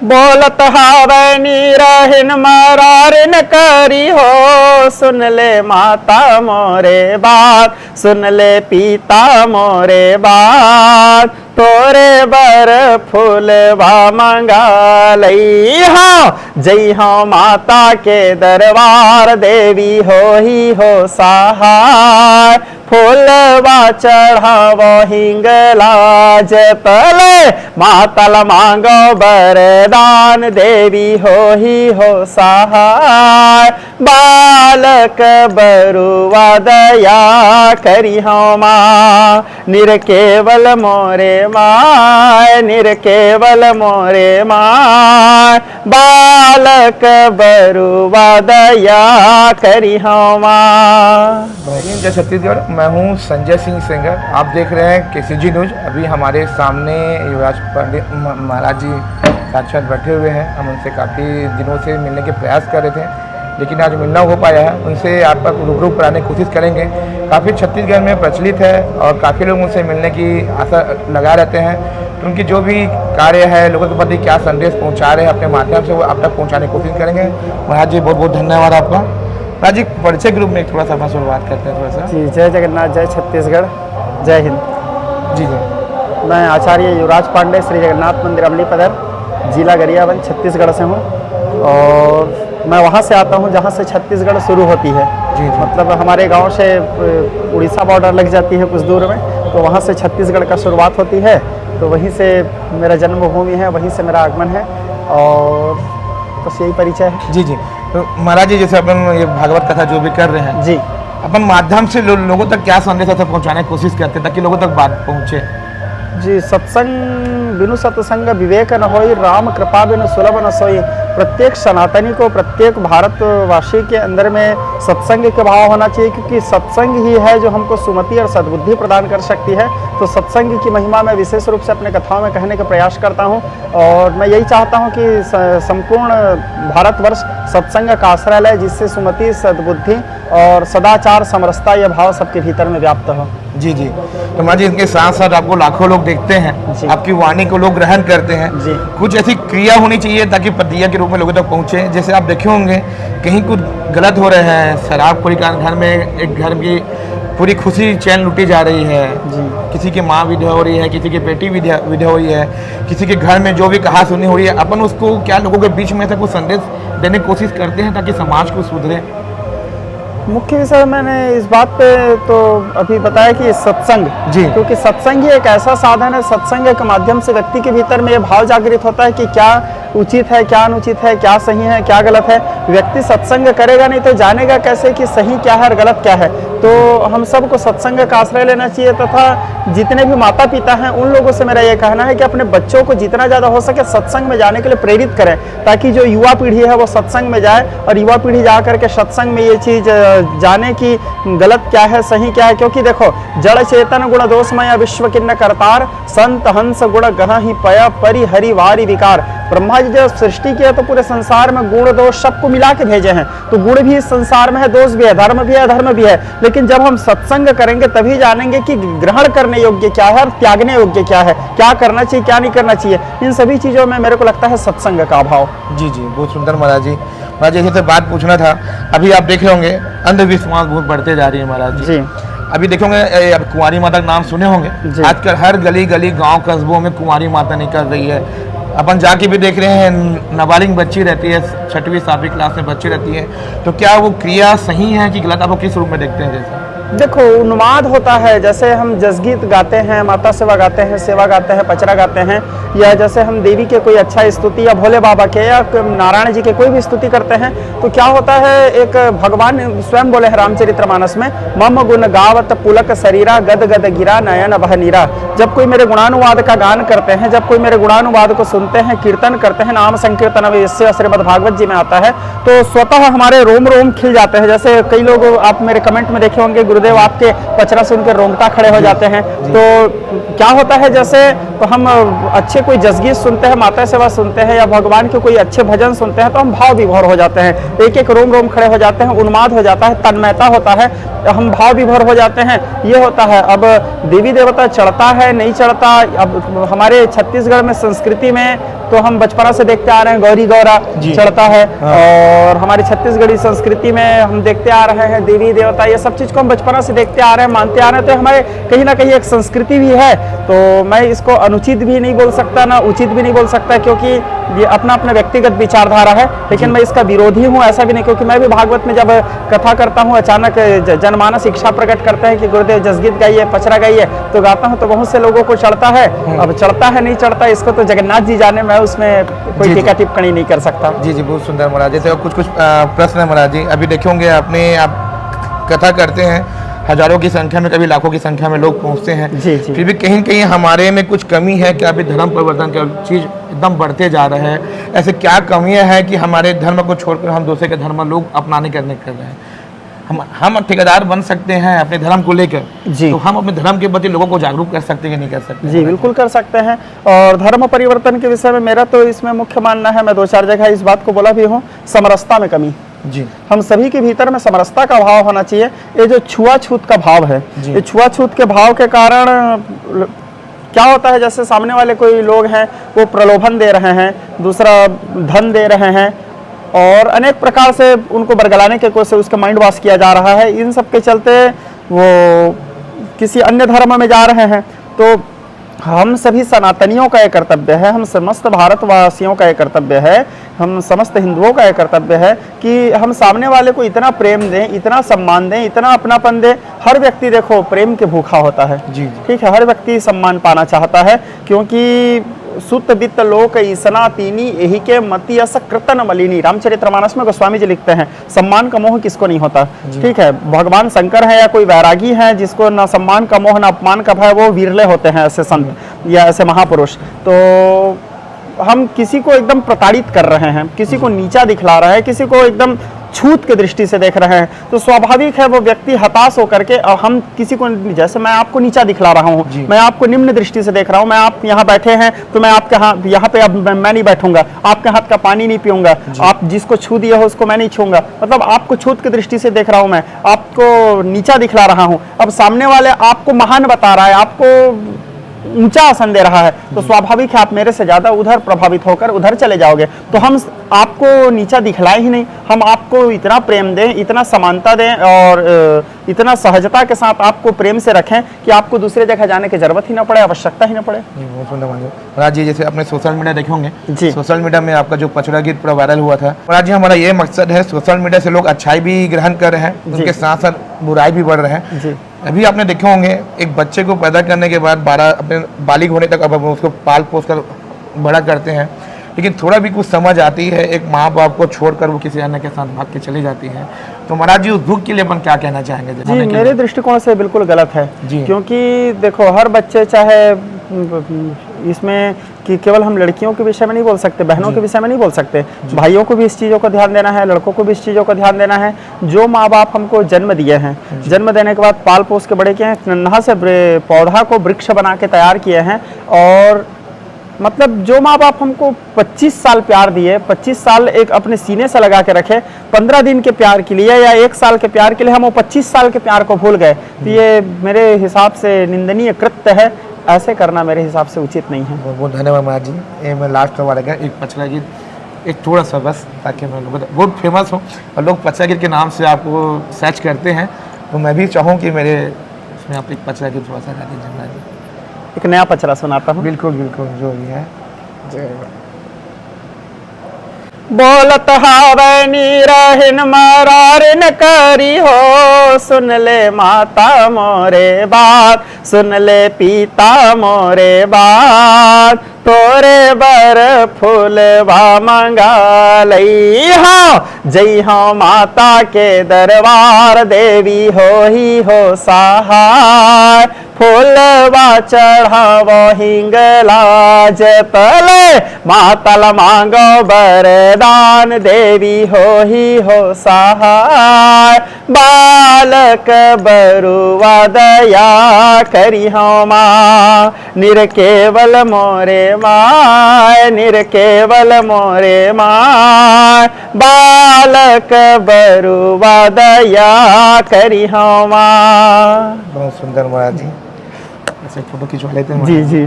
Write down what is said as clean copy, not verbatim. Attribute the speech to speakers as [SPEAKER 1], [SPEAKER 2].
[SPEAKER 1] बोलत हावै नीरहिन मरारिन करी हो। सुन ले माता मोरे बात, सुन ले पिता मोरे बात, तोरे बर फूलवा मंगा लई हो। जई हो माता के दरबार, देवी हो ही हो सहाय। फूलवा चढ़ावो हिंगला जपले, मातल मांगो वरदान, देवी हो ही हो सहाय। बालक बरुआ दया करी हो माँ, निरकेवल मोरे माय, निरकेवल मोरे माय। बालक बरुआ दया करी हो माँ।
[SPEAKER 2] जय छत्तीसगढ़, मैं हूं संजय सिंह सेंगर। आप देख रहे हैं केसीजी न्यूज। अभी हमारे सामने युवराज पंडित महाराज जी साक्षात बैठे हुए हैं। हम उनसे काफ़ी दिनों से मिलने के प्रयास कर रहे थे, लेकिन आज मिलना हो पाया है। उनसे आप तक रूबरू कराने की कोशिश करेंगे। काफ़ी छत्तीसगढ़ में प्रचलित है और काफ़ी लोग उनसे मिलने की आशा लगा रहते हैं। तो उनकी जो भी कार्य है, लोगों के प्रति क्या संदेश पहुँचा रहे हैं अपने माध्यम से, वो आप तक पहुँचाने की कोशिश करेंगे। महाराज जी बहुत बहुत धन्यवाद आपका। राज जी, परिचय ग्रुप में थोड़ा सा अपना शुरुआत करते हैं थोड़ा सा।
[SPEAKER 1] जी, जय जगन्नाथ, जय छत्तीसगढ़, जय हिंद।
[SPEAKER 2] जी जी।
[SPEAKER 1] मैं आचार्य युवराज पांडे, श्री जगन्नाथ मंदिर अमलीपदर, जिला गरियाबंद, छत्तीसगढ़ से हूँ। और मैं वहाँ से आता हूँ जहाँ से छत्तीसगढ़ शुरू होती है।
[SPEAKER 2] जी जी।
[SPEAKER 1] मतलब हमारे गांव से उड़ीसा बॉर्डर लग जाती है कुछ दूर में, तो वहाँ से छत्तीसगढ़ का शुरुआत होती है। तो वहीं से मेरा जन्मभूमि है, वहीं से मेरा आगमन है और बस यही परिचय है।
[SPEAKER 2] जी जी। तो महाराज जी, जैसे अपन ये भागवत कथा जो भी कर रहे हैं
[SPEAKER 1] जी,
[SPEAKER 2] अपन माध्यम से लोगों तक क्या संदेश ऐसा पहुंचाने की कोशिश करते हैं ताकि लोगों तक बात पहुंचे?
[SPEAKER 1] जी, सत्संग बिनु सत्संग विवेक न होई, राम कृपा बिनु सुलभ न सोई। प्रत्येक सनातनी को, प्रत्येक भारतवासी के अंदर में सत्संग के भाव होना चाहिए, क्योंकि सत्संग ही है जो हमको सुमति और सद्बुद्धि प्रदान कर सकती है। तो सत्संग की महिमा मैं विशेष रूप से अपने कथाओं में कहने का प्रयास करता हूँ। और मैं यही चाहता हूँ कि संपूर्ण भारतवर्ष सत्संग का आश्रय ले, जिससे सुमति, सद्बुद्धि और सदाचार, समरसता यह भाव सबके भीतर में व्याप्त हो।
[SPEAKER 2] जी जी। तो महाराज जी, इनके साथ साथ आपको लाखों लोग देखते हैं, आपकी वाणी को लोग ग्रहण करते हैं।
[SPEAKER 1] जी।
[SPEAKER 2] कुछ ऐसी क्रिया होनी चाहिए ताकि प्रतिज्ञा के रूप में लोगों तक पहुंचे। जैसे आप देखे होंगे कहीं कुछ गलत हो रहे हैं, शराब पूरी कारण घर में एक घर की पूरी खुशी चैन लुटी जा रही है।
[SPEAKER 1] जी।
[SPEAKER 2] किसी की माँ विधवा हो रही है, किसी की बेटी विधवा हो रही है, किसी के घर में जो भी कहा सुनी हो रही है, अपन उसको क्या लोगों के बीच में से कुछ संदेश देने की कोशिश करते हैं ताकि समाज को सुधरे?
[SPEAKER 1] मुख्य विषय मैंने इस बात पे तो अभी बताया कि सत्संग
[SPEAKER 2] जी,
[SPEAKER 1] क्योंकि सत्संग ही एक ऐसा साधन है, सत्संग के माध्यम से व्यक्ति के भीतर में ये भाव जागृत होता है कि क्या उचित है, क्या अनुचित है, क्या सही है, क्या गलत है। व्यक्ति सत्संग करेगा नहीं तो जानेगा कैसे कि सही क्या है और गलत क्या है। तो हम सबको सत्संग का आश्रय लेना चाहिए, तथा जितने भी माता पिता हैं उन लोगों से मेरा ये कहना है कि अपने बच्चों को जितना ज़्यादा हो सके सत्संग में जाने के लिए प्रेरित करें, ताकि जो युवा पीढ़ी है वो सत्संग में जाए और युवा पीढ़ी जा करके सत्संग में ये चीज़ जाने की गलत क्या है, सही क्या है। क्योंकि देखो, जड़ चेतन गुण दोषमय विश्व किन्न करतार, संत हंस गुण गह ही पय परि हरि वारी विकार। ब्रह्मा जी जब सृष्टि किया तो पूरे संसार में गुण दोष सबको मिला के भेजे हैं। तो गुण भी इस संसार में है, दोष भी है, धर्म भी है, अधर्म भी है। लेकिन जब हम सत्संग करेंगे तभी जानेंगे कि ग्रहण करने योग्य क्या है और त्यागने योग्य क्या है, क्या करना चाहिए, क्या नहीं करना चाहिए। इन सभी चीज़ों में मेरे को लगता है सत्संग का अभाव।
[SPEAKER 2] जी जी, बहुत सुंदर महाराज जी। महाराज जी, से बात पूछना था, अभी आप देखे होंगे अंधविश्वास बहुत बढ़ते जा रही है महाराज जी। अभी देखोगे कुंवारी माता का नाम सुने होंगे, आजकल हर गली गली गांव कस्बों में कुंवारी माता निकल रही है। अपन जाके भी देख रहे हैं, नाबालिग बच्ची रहती है, 6वीं 7वीं क्लास में बच्ची रहती है। तो क्या वो क्रिया सही है कि गलत? आप वो किस रूप में देखते हैं? जैसे
[SPEAKER 1] देखो, उन्माद होता है, जैसे हम जसगीत गाते हैं, माता सेवा गाते हैं, सेवा गाते हैं, पचरा गाते हैं, या जैसे हम देवी के कोई अच्छा स्तुति या भोले बाबा के या नारायण जी के कोई भी स्तुति करते हैं, तो क्या होता है, एक भगवान स्वयं बोले हैं रामचरितमानस में, मम गुण गावत पुलक शरीरा गद गद गिरा नयन बह नीरा। जब कोई मेरे गुणानुवाद का गान करते हैं, जब कोई मेरे गुणानुवाद को सुनते हैं, कीर्तन करते हैं, नाम संकीर्तन अवश्य श्रीमद् भागवत जी में आता है, तो स्वतः हमारे रोम रोम खिल जाते हैं। जैसे कई लोग आप मेरे कमेंट में देखे होंगे, गुरुदेव आपके पचरा सुन के रोंगटा खड़े हो जाते हैं। तो क्या होता है, जैसे तो हम अच्छे कोई जसगीत सुनते हैं, माता सेवा सुनते हैं या भगवान के कोई अच्छे भजन सुनते हैं तो हम भाव विभोर हो जाते हैं, एक एक रोम रोम खड़े हो जाते हैं, उन्माद हो जाता है, तन्मयता होता है, हम भाव विभोर हो जाते हैं, ये होता है। अब देवी देवता चढ़ता है नहीं चढ़ता, अब हमारे छत्तीसगढ़ में संस्कृति में तो हम बचपना से देखते आ रहे हैं गौरी गौरा चढ़ता है। हाँ। और हमारी छत्तीसगढ़ी संस्कृति में हम देखते आ रहे हैं देवी देवता, ये सब चीज़ को हम बचपना से देखते आ रहे हैं, मानते आ रहे हैं, तो हमारे कहीं ना कहीं एक संस्कृति भी है। तो मैं इसको अनुचित भी नहीं बोल सकता, ना उचित भी नहीं बोल सकता, क्योंकि ये अपना अपना व्यक्तिगत विचारधारा है। लेकिन मैं इसका विरोधी हूँ ऐसा भी नहीं, क्योंकि मैं भी भागवत में जब कथा करता हूँ, अचानक जनमानस इच्छा प्रकट करते हैं कि गुरुदेव जसगीत गाइए, पचरा गाइए, तो गाता हूँ तो बहुत से लोगों को चढ़ता है। अब चढ़ता है नहीं चढ़ता इसको तो जगन्नाथ जी जाने, मैं उसमें कोई टीका टिप्पणी नहीं कर सकता।
[SPEAKER 2] जी जी, बहुत सुंदर महाराज। जैसे कुछ प्रश्न है महाराज जी, अभी देखोगे आप कथा करते हैं, हजारों की संख्या में, कभी लाखों की संख्या में लोग पहुंचते हैं। जी जी। फिर भी कहीं कहीं हमारे में कुछ कमी है कि अभी धर्म परिवर्तन का चीज़ एकदम बढ़ते जा रहा है। ऐसे क्या कमियां हैं कि हमारे धर्म को छोड़कर हम दूसरे के धर्म लोग अपनाने करने कर रहे हैं? हम ठेकेदार बन सकते हैं अपने धर्म को लेकर, तो हम अपने धर्म के प्रति लोगों को जागरूक कर सकते हैं कि नहीं कर सकते?
[SPEAKER 1] जी बिल्कुल कर सकते हैं। और धर्म परिवर्तन के विषय में मेरा तो इसमें मुख्य मानना है, मैं 2-4 जगह इस बात को बोला भी हूँ, समरसता में कमी। जी, हम सभी के भीतर में समरसता का भाव होना चाहिए। ये जो छुआछूत का भाव है, ये छुआछूत के भाव के कारण क्या होता है, जैसे सामने वाले कोई लोग हैं वो प्रलोभन दे रहे हैं, दूसरा धन दे रहे हैं, और अनेक प्रकार से उनको बरगलाने के कोशिश, उसका माइंड वॉश किया जा रहा है। इन सब के चलते वो किसी अन्य धर्म में जा रहे हैं। तो हम सभी सनातनियों का एक कर्तव्य है, हम समस्त भारतवासियों का एक कर्तव्य है, हम समस्त हिंदुओं का एक कर्तव्य है कि हम सामने वाले को इतना प्रेम दें, इतना सम्मान दें, इतना अपनापन दें। हर व्यक्ति देखो प्रेम के भूखा होता है। जी ठीक है, हर व्यक्ति सम्मान पाना चाहता है, क्योंकि सुत वित्त लोक ईसना तीनी यही के मति अस कृतन मलिनी, रामचरितमानस में गोस्वामी जी लिखते हैं। सम्मान का मोह किसको नहीं होता? ठीक है, भगवान शंकर है या कोई वैरागी है जिसको ना सम्मान का मोह ना अपमान का भय, वो विरले होते हैं ऐसे संत या ऐसे महापुरुष। तो हम किसी को एकदम प्रताड़ित कर रहे हैं, किसी को नीचा दिखला रहे हैं, किसी को एकदम छूत के दृष्टि से देख रहे हैं, तो स्वाभाविक है वो व्यक्ति हताश होकर के, हम किसी को, जैसे मैं आपको नीचा दिखला रहा हूँ, मैं आपको निम्न दृष्टि से देख रहा हूँ, मैं आप यहाँ बैठे हैं तो मैं आपके यहाँ पे अब मैं नहीं बैठूंगा, आपके हाथ का पानी नहीं पीऊंगा, आप जिसको छू दिए हो उसको मैं नहीं छूंगा, मतलब आपको छूत की दृष्टि से देख रहा हूँ, मैं आपको नीचा दिखला रहा हूँ। अब सामने वाले आपको महान बता रहा है, आपको ऊंचा आसन दे रहा है, तो स्वाभाविक है आप मेरे से ज्यादा उधर प्रभावित होकर उधर चले जाओगे। तो हम आपको नीचा दिखलाए ही नहीं, हम आपको इतना प्रेम दें, इतना समानता दें और इतना सहजता के साथ आपको प्रेम से रखें कि आपको दूसरे जगह जाने की जरूरत ही ना पड़े, आवश्यकता ही ना पड़े।
[SPEAKER 2] महाराज जी, जैसे आपने सोशल मीडिया देखे होंगे, सोशल मीडिया में आपका जो पचरा गीत पूरा वायरल हुआ था। महाराज जी, हमारा ये मकसद है, सोशल मीडिया से लोग अच्छाई भी ग्रहण कर रहे हैं, उनके साथ साथ बुराई भी बढ़ रहे हैं। अभी आपने देखे होंगे, एक बच्चे को पैदा करने के बाद 12 अपने बालिग होने तक अब उसको पाल पोस कर बड़ा करते हैं, लेकिन थोड़ा भी कुछ समझ आती है, एक माँ बाप को छोड़कर वो किसी अन्य के साथ भाग के चली जाती है। तो महाराज जी, उस दुख के लिए अपन क्या कहना चाहेंगे?
[SPEAKER 1] जी, मेरे दृष्टिकोण से बिल्कुल गलत है जी, क्योंकि देखो हर बच्चे, चाहे इसमें कि केवल हम लड़कियों के विषय में नहीं बोल सकते, बहनों के विषय में नहीं बोल सकते, भाइयों को भी इस चीज़ों को ध्यान देना है, लड़कों को भी इस चीज़ों को ध्यान देना है। जो माँ बाप हमको जन्म दिए हैं, जन्म देने के बाद पाल पोस के बड़े किए हैं, नन्हा से पौधा को वृक्ष बना के तैयार किए हैं, और मतलब जो माँ बाप हमको 25 साल प्यार दिए, 25 साल एक अपने सीने से लगा के रखे, 15 दिन के प्यार के लिए या 1 साल के प्यार के लिए हम वो 25 साल के प्यार को भूल गए, तो ये मेरे हिसाब से निंदनीय कृत्य है। ऐसे करना मेरे हिसाब से उचित नहीं है।
[SPEAKER 2] बहुत बहुत धन्यवाद महाराज जी। ये मैं लास्ट वाला एक पचरा गीत एक थोड़ा सा बस, ताकि मैं बहुत फेमस हूँ और लोग पचरा गीत के नाम से आपको सर्च करते हैं, तो मैं भी चाहूँ कि मेरे इसमें आप एक पचरा गीत थोड़ा सा गा दीजिए महाराज जी।
[SPEAKER 1] एक नया पचरा सुनाता हूँ।
[SPEAKER 2] बिल्कुल बिल्कुल, जो भी है।
[SPEAKER 1] बोलत हावै नीरहिन मरारिन करी हो, सुन ले माता मोरे बात, सुन ले पिता मोरे बात, तोरे बर फूलवा मंगा लई हो, जई हो माता के दरबार, देवी हो ही हो सहाय, फूलवा चढ़ावो हिंगलाज तले मातल मांगो वरदान देवी हो ही हो सहाय बालक बरुआ दया करी हो माँ निरकेवल मोरे माय निरकेवल मोरे माय बालक बरुआ दया करी हो माँ।
[SPEAKER 2] बहुत सुंदर महाराज जी। ऐसे फोटो खिंचवा लेते हैं
[SPEAKER 1] जी जी।